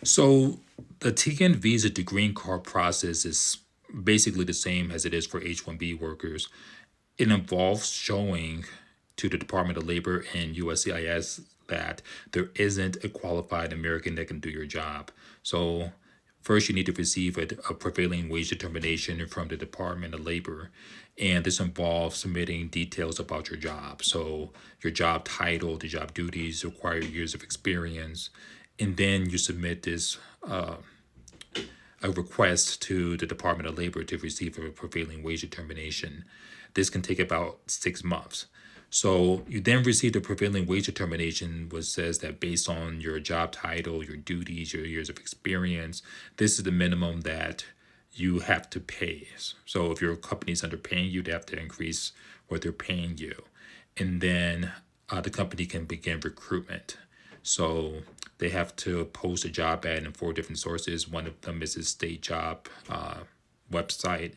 So the TN visa to green card process is basically the same as it is for H-1B workers. It involves showing to the Department of Labor and USCIS that there isn't a qualified American that can do your job. So first, you need to receive a prevailing wage determination from the Department of Labor. And this involves submitting details about your job. So, your job title, the job duties, required years of experience. And then you submit this a request to the Department of Labor to receive a prevailing wage determination. This can take about 6 months. So you then receive the prevailing wage determination, which says that based on your job title, your duties, your years of experience, this is the minimum that you have to pay. So if your company's underpaying you, they have to increase what they're paying you. And then the company can begin recruitment. So they have to post a job ad in 4 different sources. One of them is a state job website.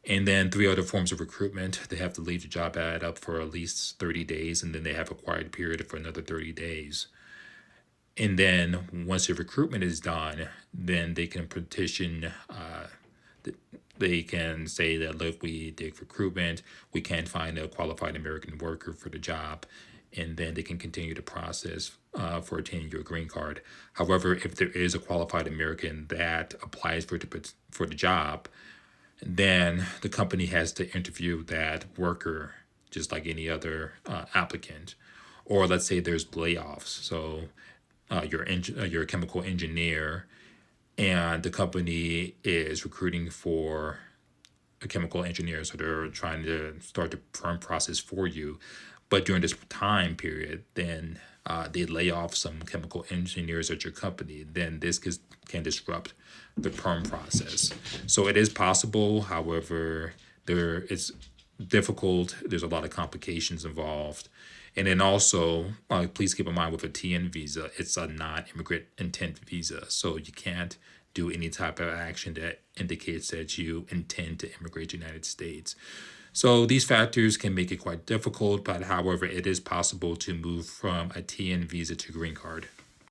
And then 3 other forms of recruitment. They have to leave the job ad up for at least 30 days, and then they have a quiet period for another 30 days. And then once the recruitment is done, then they can petition, they can say that, look, we did recruitment, we can't find a qualified American worker for the job, and then they can continue the process for attaining your green card. However, if there is a qualified American that applies for the job, then the company has to interview that worker just like any other applicant. Or let's say there's layoffs. So you're a chemical engineer, and the company is recruiting for a chemical engineer, so they're trying to start the perm process for you. But during this time period, then they lay off some chemical engineers at your company. Then this can disrupt the perm process. So it is possible. However, it's difficult. There's a lot of complications involved. And then also, please keep in mind with a TN visa, it's a non-immigrant intent visa. So you can't do any type of action that indicates that you intend to immigrate to the United States. So these factors can make it quite difficult, but however, it is possible to move from a TN visa to green card.